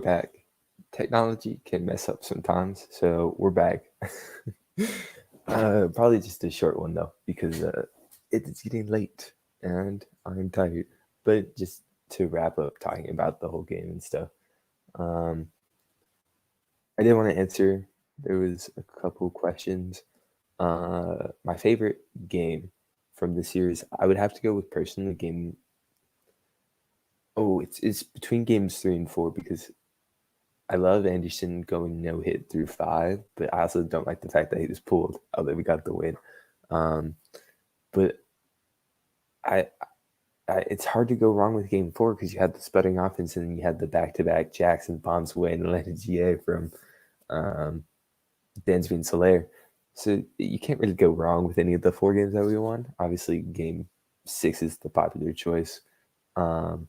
back. Technology can mess up sometimes, so we're back. Probably just a short one though, because it's getting late and I'm tired. But just to wrap up talking about the whole game and stuff, um, I did want to answer. There was a couple questions. My favorite game from the series, I would have to go with personally game. Oh, it's between games 3 and 4 because I love Anderson going no hit through 5, but I also don't like the fact that he was pulled, although we got the win. Um, but I, it's hard to go wrong with Game 4 because you had the sputtering offense and then you had the back-to-back Jackson, Bondsway, and Atlanta GA from um, Dansby and Soler. So you can't really go wrong with any of the 4 games that we won. Obviously, Game 6 is the popular choice. Um,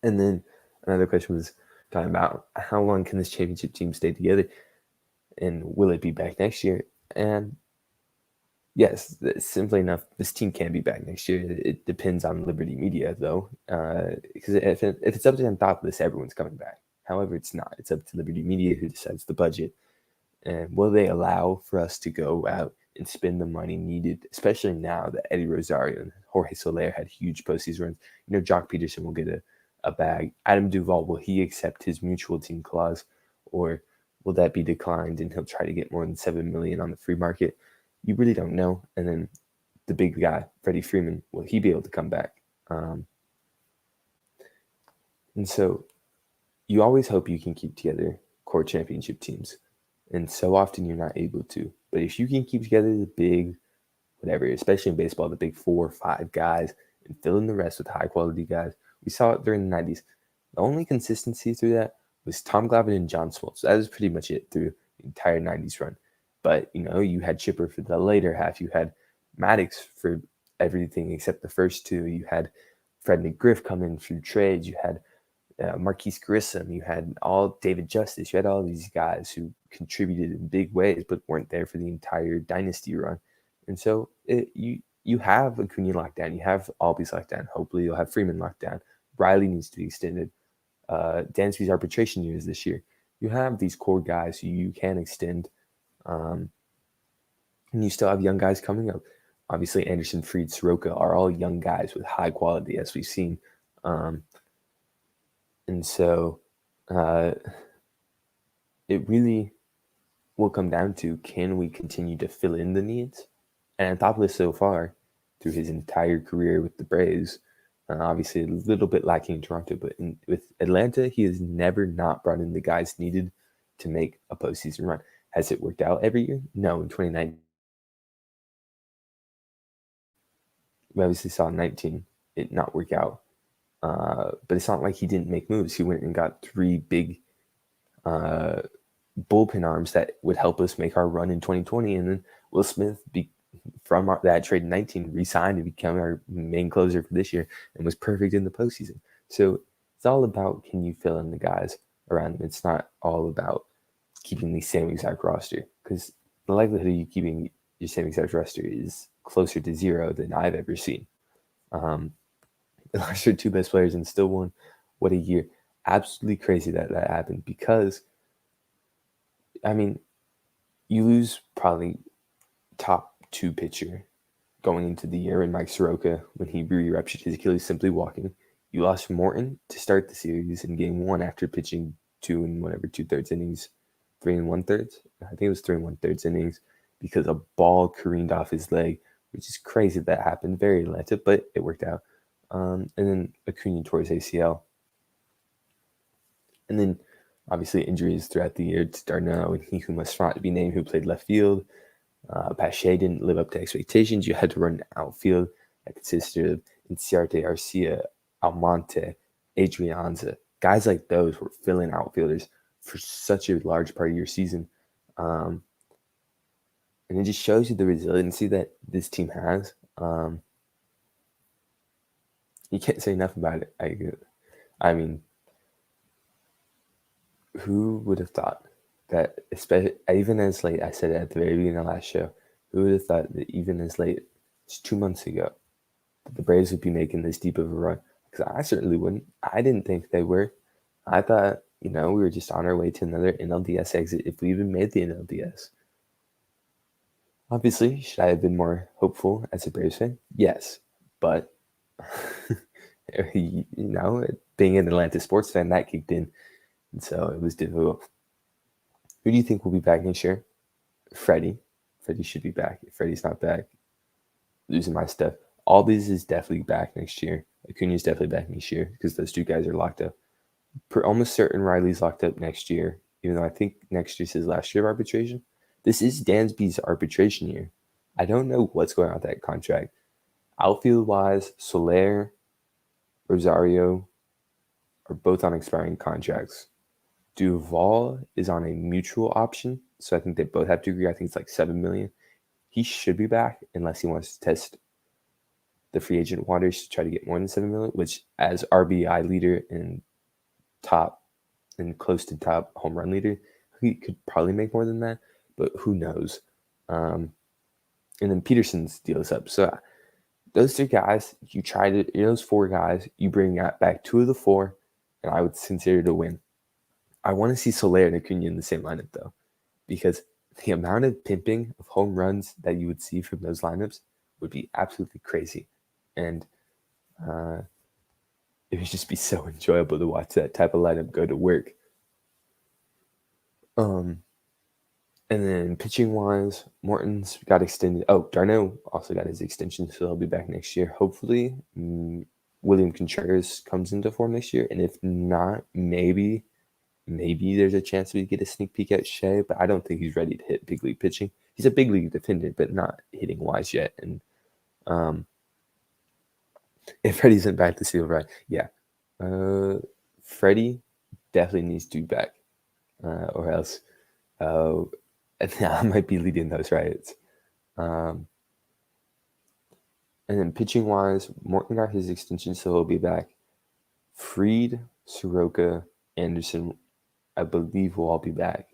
and then another question was talking about how long can this championship team stay together and will it be back next year? And yes, simply enough, this team can be back next year. It depends on Liberty Media, though, because if it's up to them top of this, everyone's coming back. However, it's not. It's up to Liberty Media who decides the budget. And will they allow for us to go out and spend the money needed, especially now that Eddie Rosario and Jorge Soler had huge postseason runs? Jock Peterson will get a bag. Adam Duvall, will he accept his mutual team clause, or will that be declined and he'll try to get more than $7 million on the free market? You really don't know. And then the big guy, Freddie Freeman, will he be able to come back? And so you always hope you can keep together core championship teams. And so often you're not able to. But if you can keep together the big, whatever, especially in baseball, the big 4 or 5 guys and fill in the rest with high quality guys. We saw it during the 90s. The only consistency through that was Tom Glavine and John Smoltz. That was pretty much it through the entire 90s run. But, you had Chipper for the later half. You had Maddox for everything except the first 2. You had Fred McGriff come in through trades. You had Marquise Grissom, you had all David Justice, you had all these guys who contributed in big ways but weren't there for the entire dynasty run. And so you have Acuna locked down, you have Albies locked down, hopefully you'll have Freeman locked down. Riley needs to be extended. Dansby's arbitration years this year. You have these core guys who you can extend, and you still have young guys coming up. Obviously, Anderson, Fried, Soroka are all young guys with high quality, as we've seen. And so it really will come down to, can we continue to fill in the needs? And Anthopoulos so far, through his entire career with the Braves, obviously a little bit lacking in Toronto, but with Atlanta, he has never not brought in the guys needed to make a postseason run. Has it worked out every year? No, in 2019. We obviously saw in 19 it not work out. But it's not like he didn't make moves. He went and got 3 big bullpen arms that would help us make our run in 2020. And then Will Smith, from that trade in 19, re-signed and became our main closer for this year and was perfect in the postseason. So it's all about, can you fill in the guys around him? It's not all about keeping the same exact roster, because the likelihood of you keeping your same exact roster is closer to 0 than I've ever seen. They lost their 2 best players and still won. What a year. Absolutely crazy that happened, because, I mean, you lose probably top 2 pitcher going into the year in Mike Soroka when he re-ruptured his Achilles simply walking. You lost Morton to start the series in game 1 after pitching 2 2/3 innings, 3 1/3. I think it was 3 1/3 innings, because a ball careened off his leg, which is crazy that happened. Very Atlanta, but it worked out. And then Acuna tore his ACL. And then, obviously, injuries throughout the year to Darno and he who must not be named, who played left field. Pache didn't live up to expectations. You had to run an outfield that consisted of Inciarte, Arcia, Almonte, Adrianza. Guys like those were filling outfielders for such a large part of your season. And it just shows you the resiliency that this team has. You can't say enough about it. I mean, who would have thought that, especially even as late, I said it at the very beginning of the last show, who would have thought that even as late as 2 months ago, that the Braves would be making this deep of a run? Because I certainly wouldn't. I didn't think they were. I thought, we were just on our way to another NLDS exit if we even made the NLDS. Obviously, should I have been more hopeful as a Braves fan? Yes, but being an Atlanta sports fan, that kicked in, and so it was difficult. Who do you think will be back next year? Freddie. Freddie should be back. If Freddie's not back, losing my stuff. Albies is definitely back next year. Acuna is definitely back next year because those two guys are locked up. Almost certain Riley's locked up next year, even though I think next year's his last year of arbitration. This is Dansby's arbitration year. I don't know what's going on with that contract. Outfield wise, Soler, Rosario are both on expiring contracts. Duvall is on a mutual option, so I think they both have to agree. I think it's like $7 million. He should be back unless he wants to test the free agent waters to try to get more than $7 million, which as RBI leader and top and close to top home run leader, he could probably make more than that, but who knows? And then Peterson's deal is up. So those three guys, those four guys, you bring back two of the four, and I would consider it a win. I want to see Soler and Acuna in the same lineup, though, because the amount of pimping of home runs that you would see from those lineups would be absolutely crazy. And it would just be so enjoyable to watch that type of lineup go to work. And then pitching wise, Morton's got extended. Oh, Darno also got his extension, so he'll be back next year. Hopefully, William Contreras comes into form next year, and if not, maybe there's a chance we get a sneak peek at Shea, but I don't think he's ready to hit big league pitching. He's a big league defender, but not hitting wise yet. And if Freddie isn't back to seal right, yeah, Freddie definitely needs to be back, or else. I might be leading those riots. And then pitching wise, Morton got his extension, so he'll be back. Fried, Soroka, Anderson, I believe will all be back,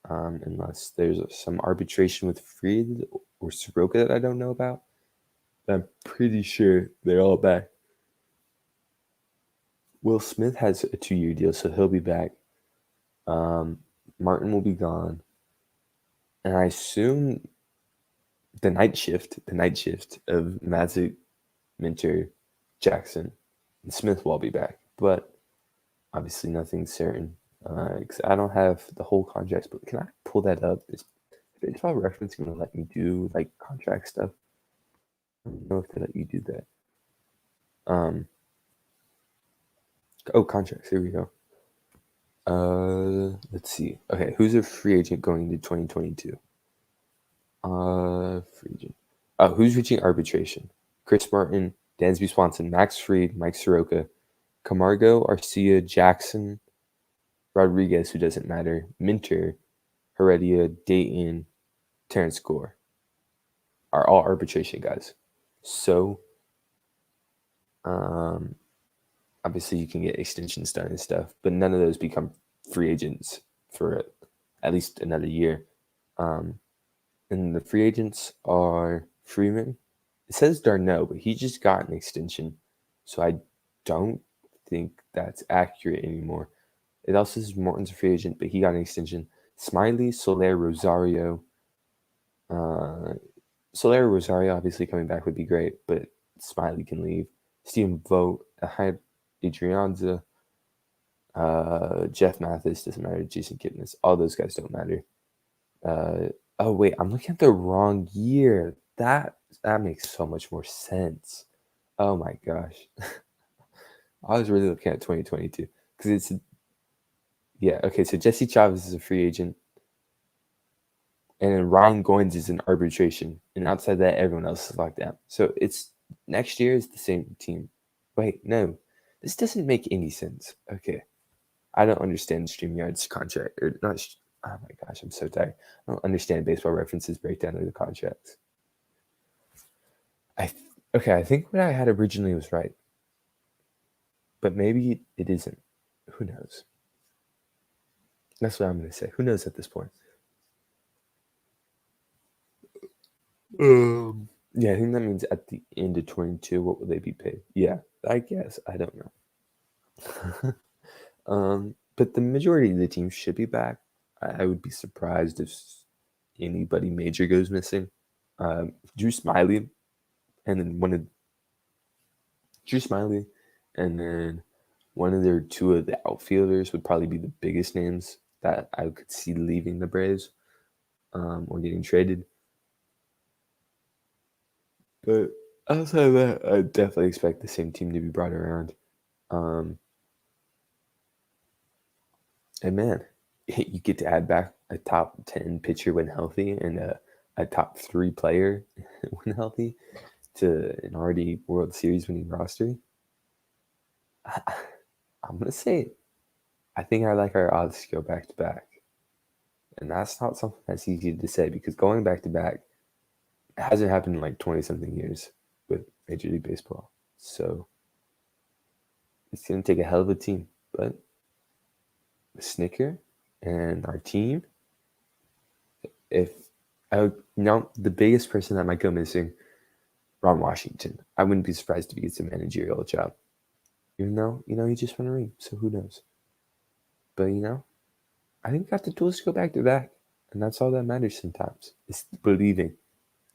unless there's some arbitration with Fried or Soroka that I don't know about. But I'm pretty sure they're all back. Will Smith has a 2-year deal, so he'll be back. Martin will be gone. And I assume the night shift of Magic, Minter, Jackson, and Smith will all be back. But obviously nothing's certain. Because I don't have the whole contracts, but can I pull that up? Is Baseball Reference going to let me do like contract stuff? I don't know if they let you do that. Contracts. Here we go. Let's see. Okay, who's a free agent going into 2022? Free agent. Who's reaching arbitration? Chris Martin, Dansby Swanson, Max Fried, Mike Soroka, Camargo, Arcia, Jackson, Rodriguez, who doesn't matter, Minter, Heredia, Dayton, Terrence Gore are all arbitration guys. So, obviously you can get extensions done and stuff, but none of those become free agents for at least another year. And the free agents are Freeman. It says Darno, but he just got an extension, so I don't think that's accurate anymore. It also says Morton's a free agent, but he got an extension. Smiley, Soler, Rosario. Soler, Rosario obviously coming back would be great, but Smiley can leave. Steven Vogt, Adrianza, Jeff Mathis doesn't matter. Jason Kipnis, all those guys don't matter. Oh wait, I'm looking at the wrong year. That makes so much more sense. Oh my gosh, I was really looking at 2022 because it's okay. So Jesse Chavez is a free agent, and then Ryan Goins is in arbitration, and outside that, everyone else is locked down. So it's next year is the same team. Wait, no, this doesn't make any sense. Okay, I don't understand StreamYard's contract or not. Oh my gosh, I'm so tired. I don't understand Baseball Reference's breakdown of the contracts. I think what I had originally was right, but maybe it isn't. Who knows? That's what I'm going to say. Who knows at this point? Yeah, I think that means at the end of 22, what will they be paid? Yeah, I guess. I don't know. but the majority of the team should be back. I would be surprised if anybody major goes missing. Drew Smiley, and then Drew Smiley, and then one of their two of the outfielders would probably be the biggest names that I could see leaving the Braves or getting traded. But outside of that, I definitely expect the same team to be brought around. Um, and man, you get to add back a top 10 pitcher when healthy and a top 3 player when healthy to an already World Series winning roster. I'm going to say it. I think I like our odds to go back to back. And that's not something that's easy to say because going back to back hasn't happened in like 20 something years with Major League Baseball. So it's going to take a hell of a team. But Snicker and our team, if the biggest person that might go missing, Ron Washington. I wouldn't be surprised if he gets a managerial job. Even though, he just won a ring, so who knows? But I think we got the tools to go back to back. And that's all that matters sometimes. Is believing.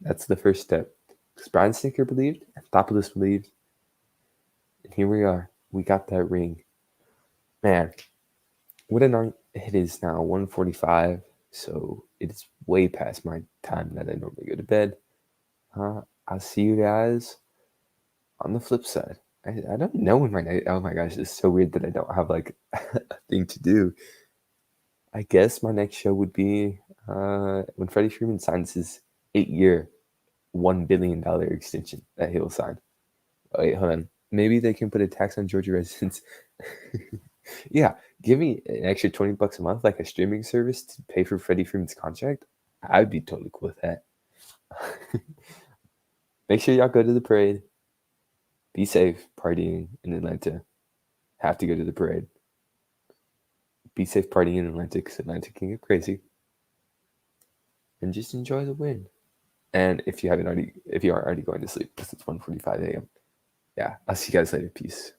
That's the first step. Because Brian Snicker believed, and Anthopoulos believed. And here we are. We got that ring. Man, what a night it is now, 1:45. So it's way past my time that I normally go to bed. I'll see you guys on the flip side. I don't know when my night. Oh my gosh, it's so weird that I don't have like a thing to do. I guess my next show would be when Freddie Freeman signs his 8-year, $1 billion extension that he'll sign. Oh, wait, hold on. Maybe they can put a tax on Georgia residents. Yeah, give me an extra $20 a month, like a streaming service to pay for Freddie Freeman's contract. I'd be totally cool with that. Make sure y'all go to the parade. Be safe partying in Atlanta. Have to go to the parade. Be safe partying in Atlanta because Atlanta can get crazy. And just enjoy the win. And if you are already going to sleep because it's 1:45 a.m. Yeah, I'll see you guys later. Peace.